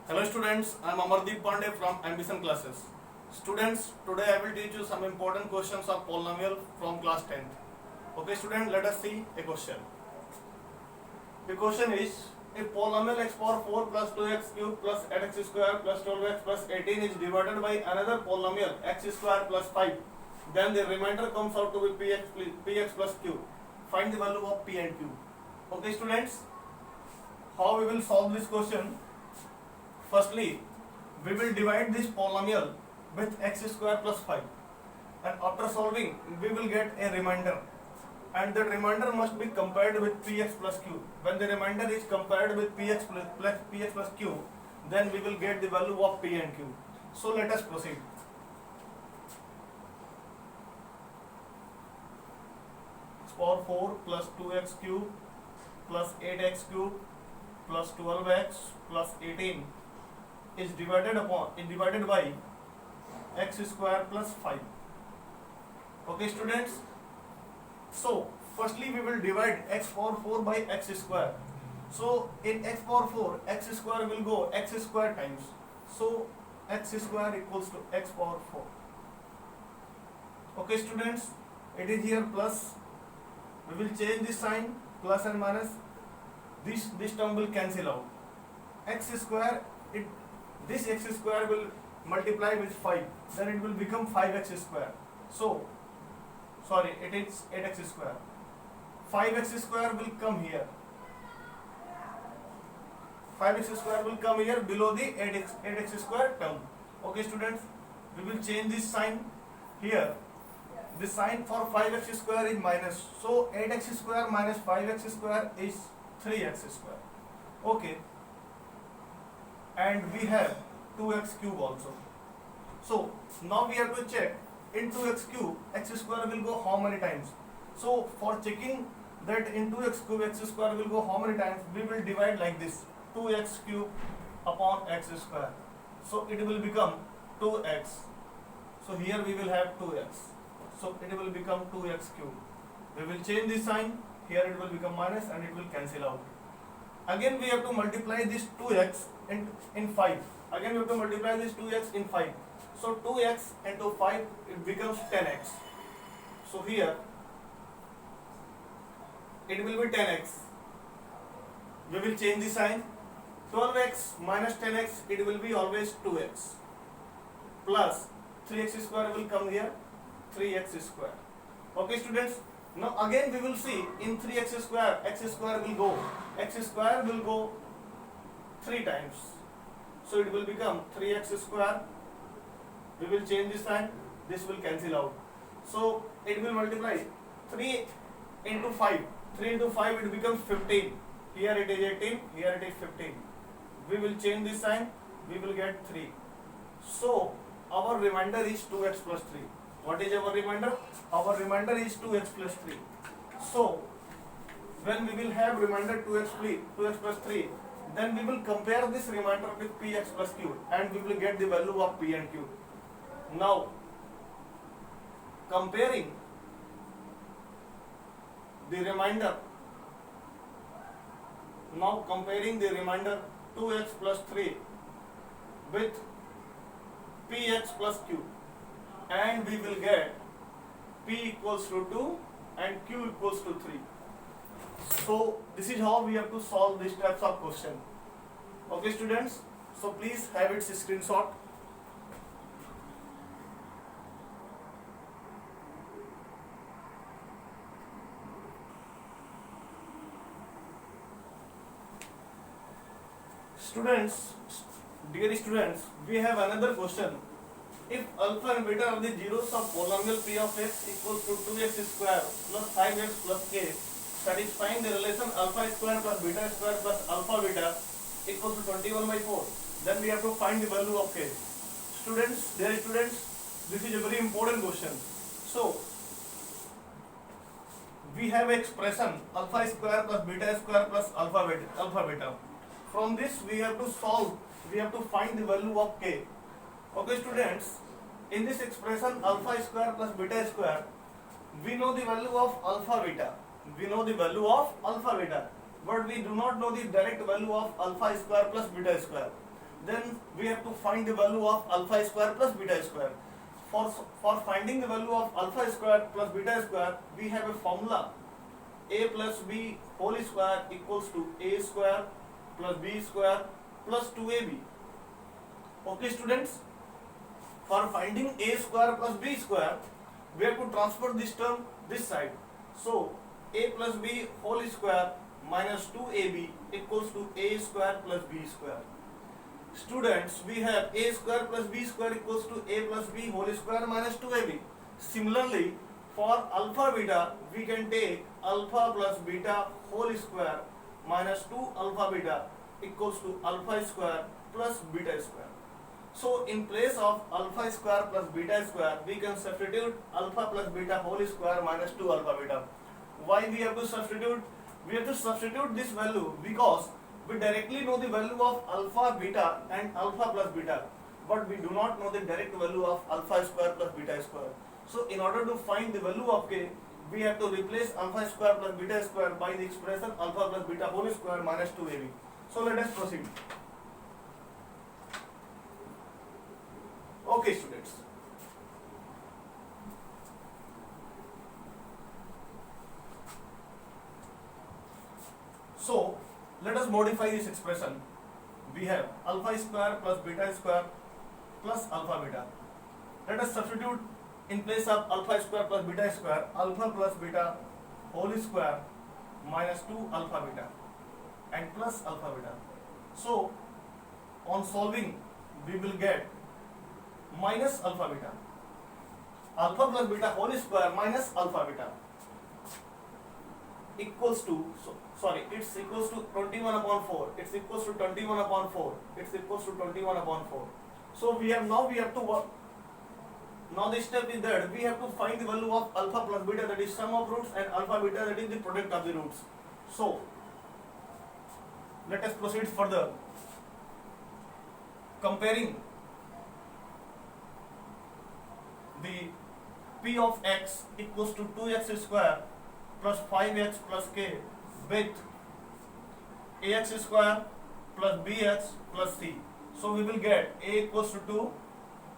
Hello students, I am Amardeep Pandey from Ambition Classes. Students, today I will teach you some important questions of polynomial from class 10th. Okay student, let us see a question. The question is, if polynomial x power 4 plus 2x cube plus 8x square plus 12x plus 18 is divided by another polynomial x square plus 5, then the remainder comes out to be px plus q. Find the value of p and q. Okay students, how we will solve this question? Firstly, we will divide this polynomial with x square plus 5, and after solving we will get a remainder, and the remainder must be compared with px plus q. When the remainder is compared with px plus q, then we will get the value of p and q. So let us proceed. Power 4 plus 2x cube plus 8x cube plus 12x plus 18 is divided by x square plus 5. Okay students, so firstly we will divide x power 4 by x square. So in x power 4, x square will go x square times, so x square equals to x power 4. Okay students, it is here plus. We will change the sign, plus and minus. This term will cancel out. X square, this x square will multiply with 5, then it will become 5x square. So, sorry, it is 8x square. 5x square will come here. 5x square will come here below the 8x square term. Okay students, we will change this sign here. The sign for 5x square is minus. So 8x square minus 5x square is 3x square. Okay. And we have 2x cube also. So now we have to check in 2x cube, x square will go how many times. So for checking that in 2x cube x square will go how many times, we will divide like this: 2x cube upon x square. So it will become 2x. So here we will have 2x. So it will become 2x cube. We will change the sign. Here it will become minus and it will cancel out. Again we have to multiply this 2x in 5. Again we have to multiply this 2x in 5. So 2x into 5, it becomes 10x. So here it will be 10x. We will change the sign. 12x minus 10x, it will be always 2x. Plus 3x square will come here. 3x square. Okay students, now again we will see in 3x square, x square will go 3 times. So it will become 3x square. We will change this sign, this will cancel out. So it will multiply 3 into 5. 3 into 5, it becomes 15. Here it is 18, here it is 15. We will change this sign, we will get 3. So our remainder is 2x plus 3. What is our remainder? Our remainder is 2x plus 3. So, when we will have remainder 2x plus 3, then we will compare this remainder with px plus q and we will get the value of p and q. Now, comparing the remainder 2x plus 3 with px plus q, and we will get p equals to 2 and q equals to 3. So this is how we have to solve these types of question. Okay students, so please have its screenshot. Dear students, we have another question. If alpha and beta are the zeros of polynomial p of x equals to 2x square plus 5x plus k, satisfying the relation alpha square plus beta square plus alpha beta equals to 21 by 4, then we have to find the value of k. Dear students, this is a very important question. So, we have expression alpha square plus beta square plus alpha beta. From this we have to find the value of k. Okay students, in this expression alpha square plus beta square, we know the value of alpha beta. But we do not know the direct value of alpha square plus beta square. then we have to find the value of alpha square plus beta square. For finding the value of alpha square plus beta square, we have a formula: a plus b whole square equals to a square plus b square plus 2ab. Okay students, for finding a square plus b square, we have to transfer this term this side. So a plus b whole square minus 2ab equals to a square plus b square. Students, we have a square plus b square equals to a plus b whole square minus 2ab. Similarly, for alpha beta, we can take alpha plus beta whole square minus 2 alpha beta equals to alpha square plus beta square. So in place of alpha square plus beta square, we can substitute alpha plus beta whole square minus 2 alpha beta. Why we have to substitute? We have to substitute this value because we directly know the value of alpha beta and alpha plus beta, but we do not know the direct value of alpha square plus beta square. So in order to find the value of k, we have to replace alpha square plus beta square by the expression alpha plus beta whole square minus 2ab. So let us proceed. Okay students. So let us modify this expression. We have alpha square plus beta square plus alpha beta. Let us substitute in place of alpha square plus beta square, alpha plus beta whole square minus 2 alpha beta and plus alpha beta. So on solving, we will get minus alpha beta. Alpha plus beta whole square minus alpha beta equals to, it's equals to 21 upon 4. It's equals to 21 upon 4. It's equals to 21 upon 4. So we have to work. Now the step is that we have to find the value of alpha plus beta, that is sum of roots, and alpha beta, that is the product of the roots. So let us proceed further. Comparing the p of x equals to 2x square plus 5x plus k with ax square plus bx plus c. So we will get a equals to 2,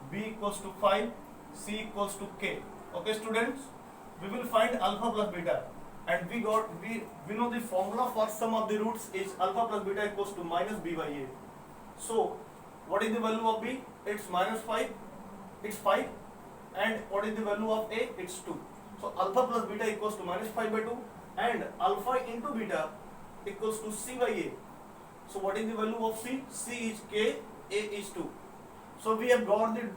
b equals to 5, c equals to k. Okay students, we will find alpha plus beta, and we know the formula for sum of the roots is alpha plus beta equals to minus b by a. So what is the value of b? It's minus 5, it's 5, and what is the value of a? It's 2. So alpha plus beta equals to minus 5 by 2, and alpha into beta equals to c by a. So what is the value of c? C is k, a is 2. So we have got the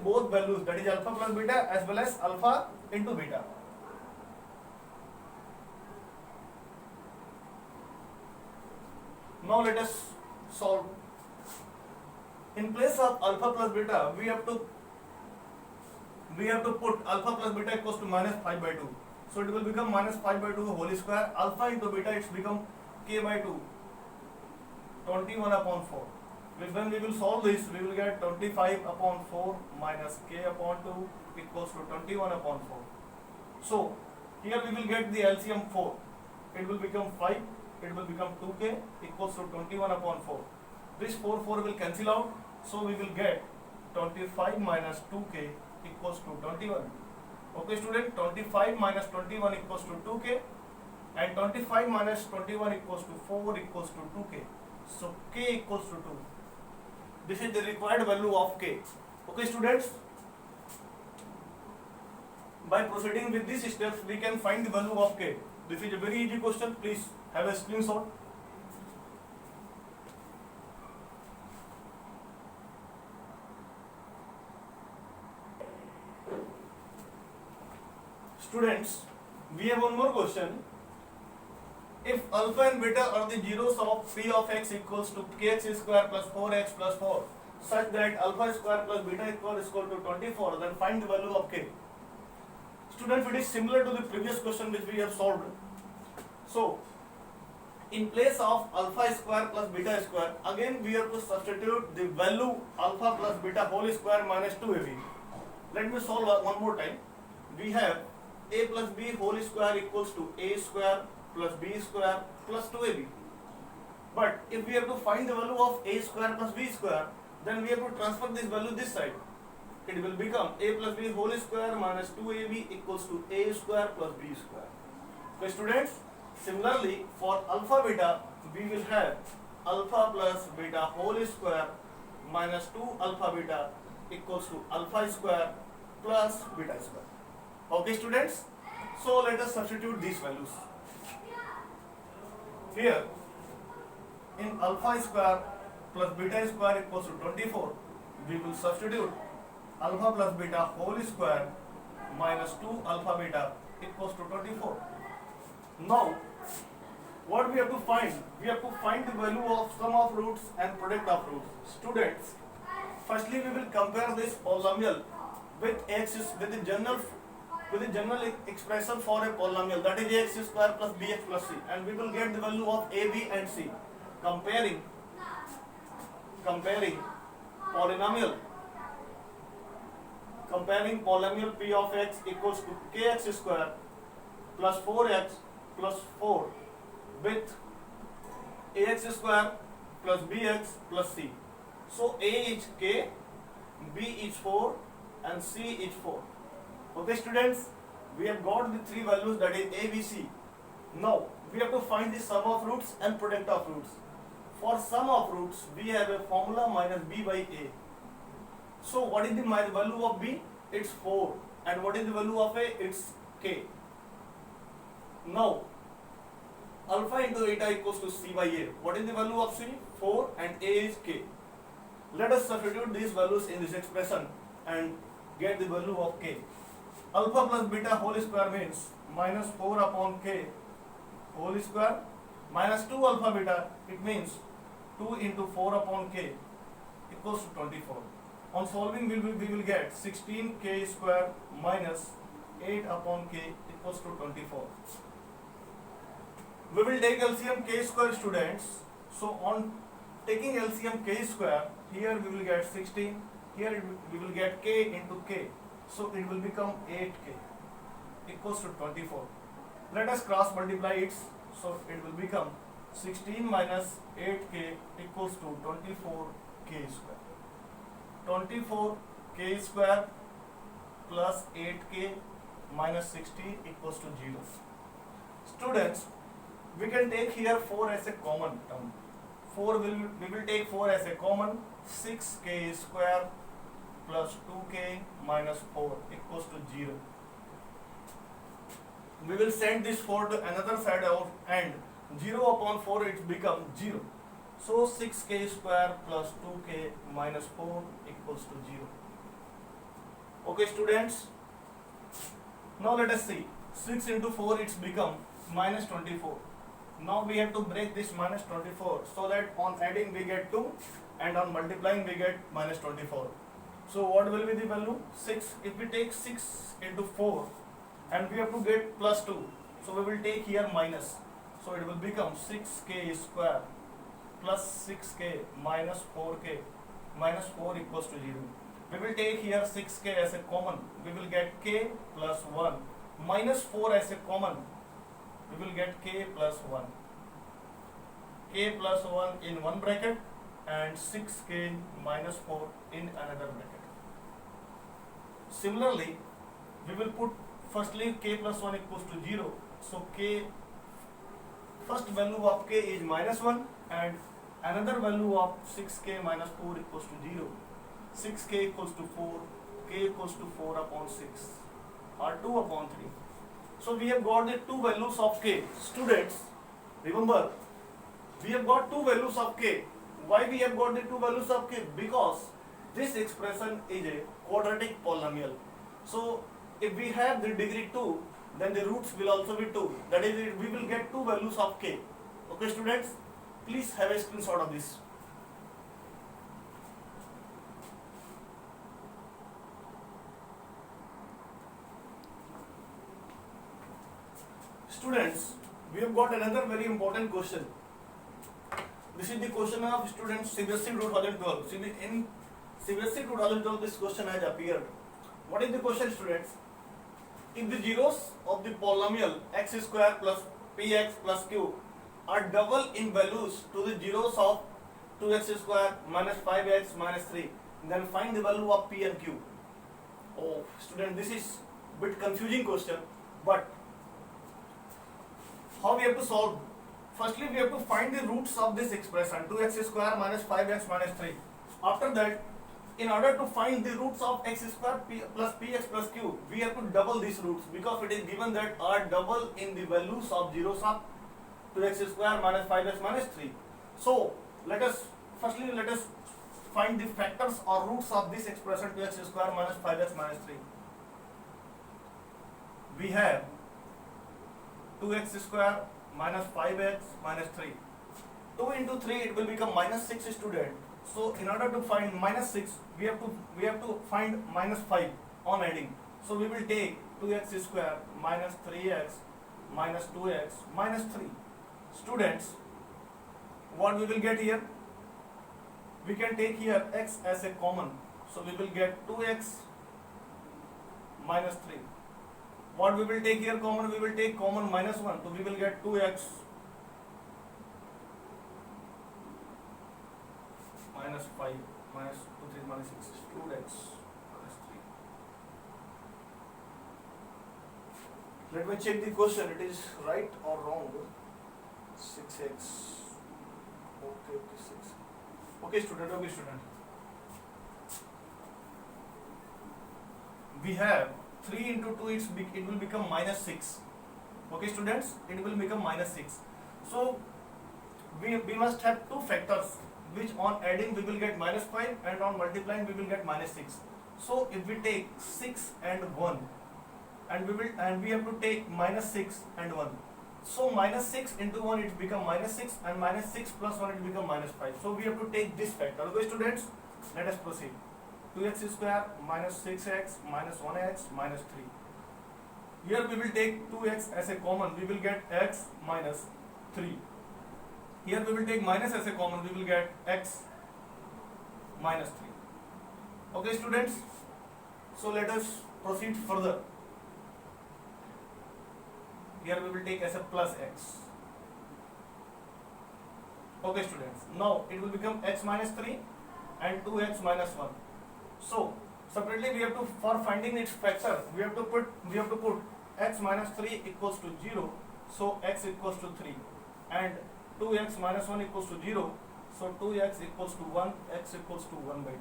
both values, that is alpha plus beta as well as alpha into beta. Now let us solve. In place of alpha plus beta, we have to put alpha plus beta equals to minus 5 by 2. So it will become minus 5 by 2 whole square. Alpha into beta, it's become k by 2, 21 upon 4. When we will solve this, we will get 25 upon 4 minus k upon 2 equals to 21 upon 4. So here we will get the LCM 4. It will become 5. It will become 2k equals to 21 upon 4. This 4 will cancel out. So we will get 25 minus 2k equals to 21. Okay student, 25 minus 21 equals to 2k, and 25 minus 21 equals to 4 equals to 2k. So k equals to 2. This is the required value of k. Okay students, by proceeding with these steps, we can find the value of k. This is a very easy question. Please have a screenshot. Students, we have one more question. If alpha and beta are the zeros of p of x equals to kx square plus 4x plus 4, such that alpha square plus beta equal to 24, then find the value of k. Students, it is similar to the previous question which we have solved. So, in place of alpha square plus beta square, again we have to substitute the value alpha plus beta whole square minus 2ab. Let me solve one more time. We have a plus b whole square equals to a square plus b square plus 2ab. But if we have to find the value of a square plus b square, then we have to transfer this value this side. It will become a plus b whole square minus 2ab equals to a square plus b square. So students, similarly for alpha beta, we will have alpha plus beta whole square minus 2 alpha beta equals to alpha square plus beta square. Okay students, so let us substitute these values. Here in alpha square plus beta square equals to 24, we will substitute alpha plus beta whole square minus 2 alpha beta equals to 24. Now what we have to find? We have to find the value of sum of roots and product of roots. Students, firstly we will compare this polynomial with the general expression for a polynomial, that is ax square plus bx plus c, and we will get the value of a, b and c. Comparing polynomial p of x equals to kx square plus 4x plus 4 with ax square plus bx plus c. So a is k, b is 4 and c is 4. Okay students, we have got the three values, that is a, b, c. Now we have to find the sum of roots and product of roots. For sum of roots we have a formula minus b by a. So what is the value of b? It's 4. And what is the value of a? It's k. Now alpha into eta equals to c by a. What is the value of c? 4 and a is k. Let us substitute these values in this expression and get the value of k. Alpha plus beta whole square means minus 4 upon k whole square minus 2 alpha beta, it means 2 into 4 upon k equals to 24. On solving we will get 16k square minus 8 upon k equals to 24. We will take LCM k square students. So on taking LCM k square, here we will get 16, here we will get k into k. So it will become 8k equals to 24. Let us cross multiply it. So it will become 16 minus 8k equals to 24k square. 24k square plus 8k minus 16 equals to 0. Students, we can take here 4 as a common term. We will take 4 as a common. 6k square plus 2k minus 4 equals to 0. We will send this 4 to another side out, and 0 upon 4 it becomes 0. So 6k square plus 2k minus 4 equals to 0. Okay students, now let us see. 6 into 4 it's become minus 24. Now we have to break this minus 24 so that on adding we get 2 and on multiplying we get minus 24. So what will be the value? 6. If we take 6 into 4 and we have to get plus 2, so we will take here minus. So it will become 6k square plus 6k minus 4k minus 4 equals to 0. We will take here 6k as a common. We will get k plus 1 minus 4 as a common. We will get k plus 1. K plus 1 in one bracket and 6k minus 4 in another bracket. Similarly, we will put firstly k plus 1 equals to 0. So k, first value of k is minus 1 and another value of 6k minus 4 equals to 0. 6k equals to 4, k equals to 4 upon 6 or 2 upon 3. So we have got the two values of k. Students, remember, we have got two values of k. Why we have got the two values of k? Because this expression is a quadratic polynomial. So if we have the degree 2, then the roots will also be 2. That is, we will get two values of k. Okay students, please have a screenshot of this. Students, we have got another very important question. This is the question of students CBSE 2012. In CBSE 2012 this question has appeared. What is the question students? If the zeros of the polynomial x square plus px plus q are double in values to the zeros of 2x square minus 5x minus 3, then find the value of p and q. Oh student, this is bit confusing question, but how we have to solve? Firstly, we have to find the roots of this expression 2x square minus 5x minus 3. After that, in order to find the roots of x square plus px plus q, we have to double these roots, because it is given that are double in the values of zeros of 2x square minus 5x minus 3. So let us find the factors or roots of this expression 2x square minus 5x minus 3. We have 2x square minus 5x minus 3. 2 into 3, it will become minus 6 student. So in order to find minus 6, we have to find minus 5 on adding. So we will take 2x square minus 3x minus 2x minus 3. Students, what we will get here? We can take here x as a common. So we will get 2x minus 3. What we will take here common? We will take common minus 1. So we will get 2x minus 5 minus 2 3 minus 6 2x minus 3. Let me check the question. It is right or wrong? 6x. Okay, 6. Okay student. We have 3 into 2, it will become minus 6. Okay students, it will become minus 6. So we must have two factors, which on adding we will get minus 5 and on multiplying we will get minus 6. So if we take 6 and 1, and we have to take minus 6 and 1. So minus 6 into 1, it become minus 6, and minus 6 plus 1, it become minus 5. So we have to take this factor. Okay students, let us proceed. 2x square minus 6x minus 1x minus 3. Here we will take 2x as a common, we will get x minus 3. Here we will take minus as a common, we will get x minus 3. Okay students, so let us proceed further. Here we will take as a plus x. Okay students, now it will become x minus 3 and 2x minus 1. So separately we have to, for finding its factor, we have to put x minus 3 equals to 0, so x equals to 3, and 2x minus 1 equals to 0, so 2x equals to 1, x equals to 1 by 2.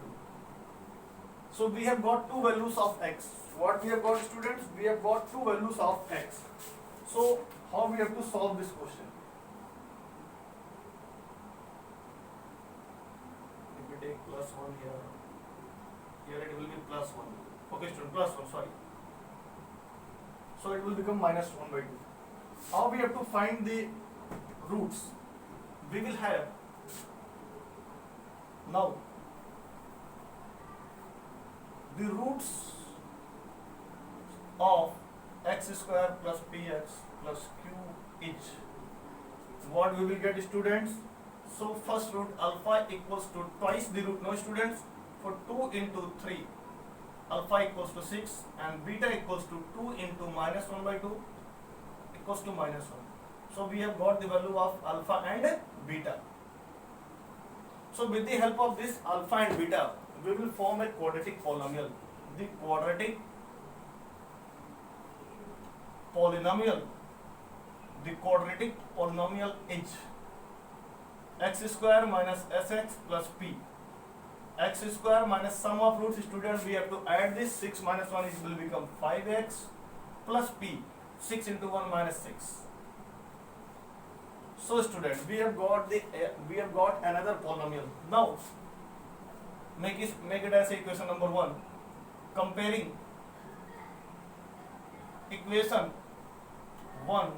So we have got two values of x. What we have got students? We have got two values of x. So how we have to solve this question? If we take plus 1 here it will be plus 1. Okay student, plus 1, sorry. So it will become minus 1 by 2. How we have to find the roots? We will have, now the roots of x square plus px plus q is, what we will get students? So first root alpha equals to twice the root. No students, for 2 into 3, alpha equals to 6, and beta equals to 2 into minus 1 by 2 equals to minus 1. So we have got the value of alpha and beta. So with the help of this alpha and beta, we will form a quadratic polynomial. The quadratic polynomial is x square minus sx plus p. X square minus sum of roots, students, we have to add this. 6 minus 1 will become 5x plus p. 6 into 1 minus 6. So students, we have got another polynomial. Now make it as equation number 1. Comparing equation 1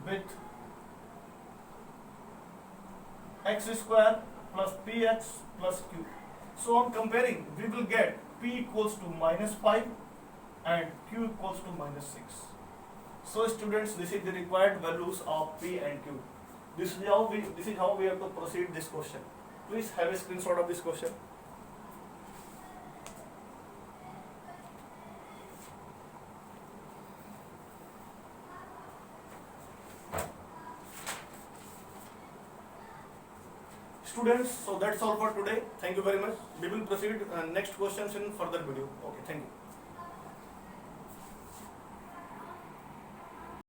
with x square plus px plus q. So on comparing, we will get p equals to minus 5 and q equals to minus 6. So students, this is the required values of p and q. This is how we have to proceed this question. Please have a screenshot of this question. students, so that's all for today. Thank you very much. We will proceed next questions in further video. Okay, thank you.